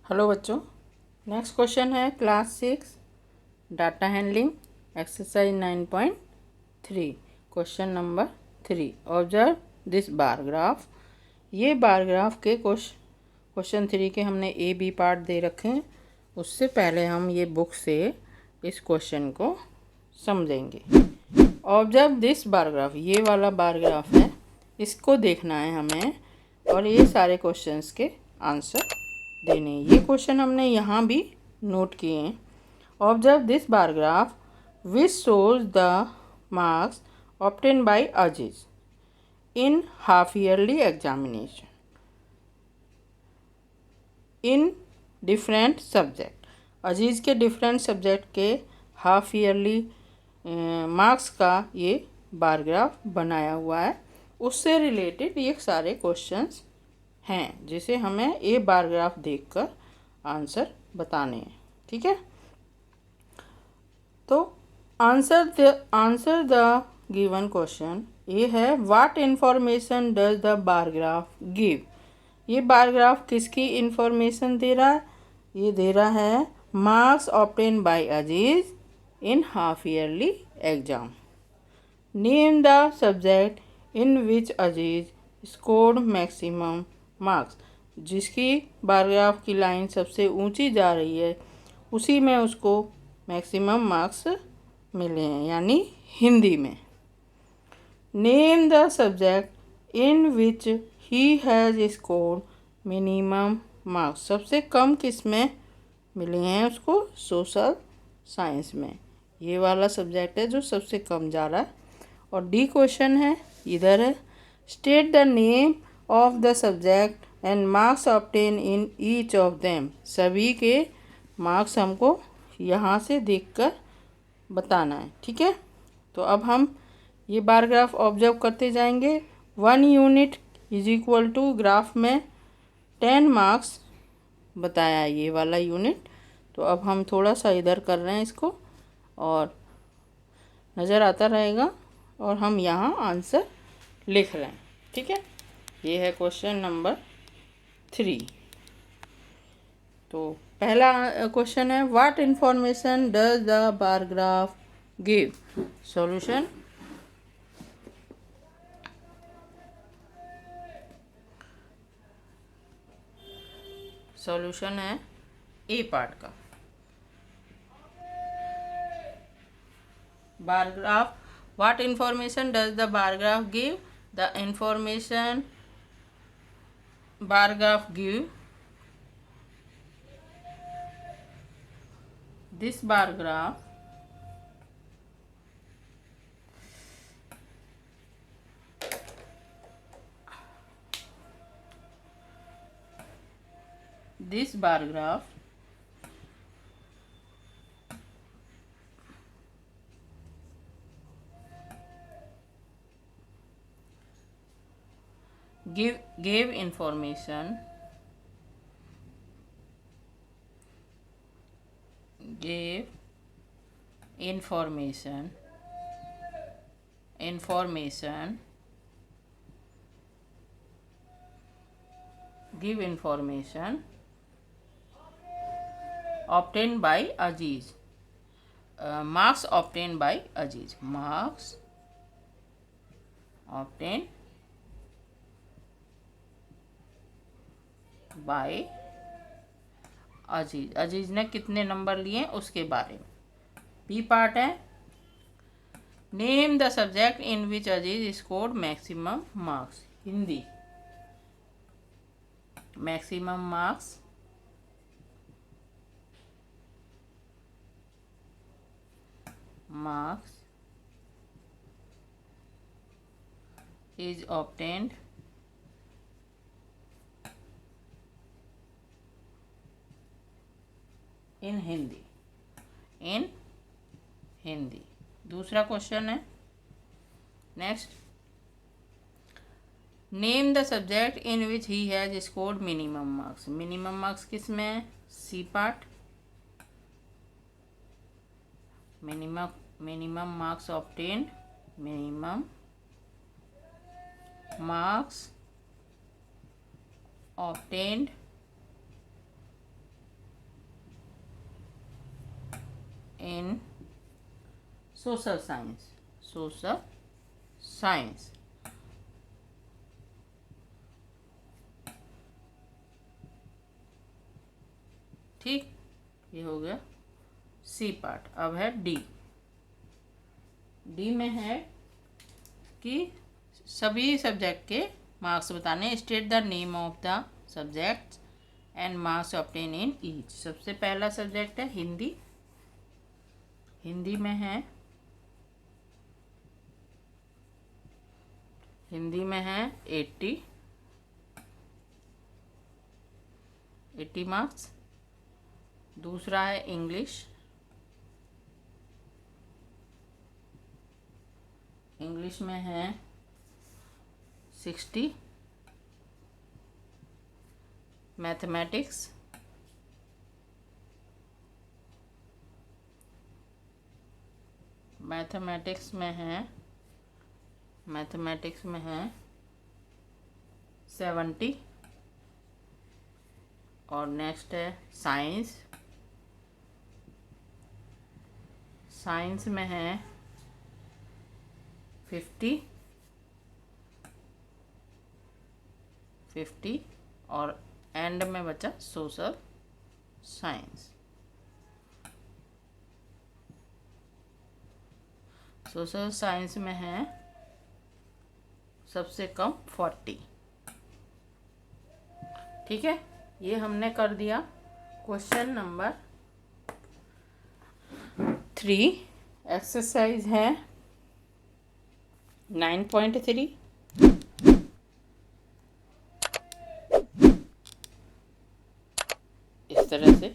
Hello बच्चों, next question है class 6 data handling exercise 9.3। Question number 3, observe this bar graph. ये bar graph के question 3 के हमने ए बी पार्ट दे रखे हैं। उससे पहले हम ये बुक से इस क्वेश्चन को समझेंगे। ऑब्जर्व दिस बार ग्राफ, ये वाला बार ग्राफ है, इसको देखना है हमें और ये सारे क्वेश्चंस के आंसर देने। ये क्वेश्चन हमने यहाँ भी नोट किए हैं। Observe this bar graph which shows the marks obtain by Aziz in half yearly examination in different subject. Aziz के डिफरेंट सब्जेक्ट के हाफ ईयरली मार्क्स का ये बार ग्राफ बनाया हुआ है। उससे रिलेटेड ये सारे क्वेश्चंस हैं जिसे हमें ए बार ग्राफ देखकर आंसर बताने हैं। ठीक है, तो आंसर द गिवन क्वेश्चन ये है, what information does the bar graph give. ये बार ग्राफ किसकी इंफॉर्मेशन दे रहा है? ये दे रहा है marks obtain by Aziz in half yearly exam. Name the subject in which Aziz scored maximum marks. जिसकी बारग्राफ की लाइन सबसे ऊंची जा रही है उसी में उसको मैक्सिमम मार्क्स मिले हैं, यानी हिंदी में। Name the subject in which he has scored minimum marks. सबसे कम किस में मिले हैं उसको? सोशल साइंस में। ये वाला सब्जेक्ट है जो सबसे कम जा रहा है। और डी क्वेश्चन है, इधर है, state the name of the subject and marks obtain in each of them. सभी के मार्क्स हमको यहाँ से देखकर बताना है। ठीक है, तो अब हम ये बार ग्राफ ऑब्जर्व करते जाएंगे। 1 unit is equal to, graph में 10 मार्क्स बताया है ये वाला यूनिट। तो अब हम थोड़ा सा इधर कर रहे हैं इसको और नज़र आता रहेगा और हम यहाँ आंसर लिख रहे हैं। ठीक है, ये है क्वेश्चन नंबर 3। तो पहला क्वेश्चन है, what information does the bar graph give. Solution, solution है ए पार्ट का। Bar graph, what information does the bar graph give. The information bar graph give, this bar graph this bar graph gave information gave information give information obtained by Aziz, marks obtained by Aziz, marks obtained by Aziz. Aziz ने कितने number लिए उसके बारे में। B part है, name the subject in which Aziz scored maximum marks. Hindi, maximum marks is obtained in Hindi. दूसरा question है, next, name the subject in which he has scored minimum marks. Minimum marks किस में है? C part, minimum marks obtained, minimum marks obtained in social science. Social science. ठीक, ये हो गया C part. अब है डी। डी में है कि सभी सब्जेक्ट के मार्क्स बताने। State the name of the subjects and marks obtain in each. सबसे पहला सब्जेक्ट है हिंदी। हिंदी में है 80 मार्क्स। दूसरा है इंग्लिश। इंग्लिश में है 60। मैथमेटिक्स में है 70। और नेक्स्ट है साइंस। साइंस में है 50। और एंड में बचा सोशल साइंस। सोशल साइंस में है सबसे कम 40। ठीक है, ये हमने कर दिया क्वेश्चन नंबर 3। एक्सरसाइज है 9.3। इस तरह से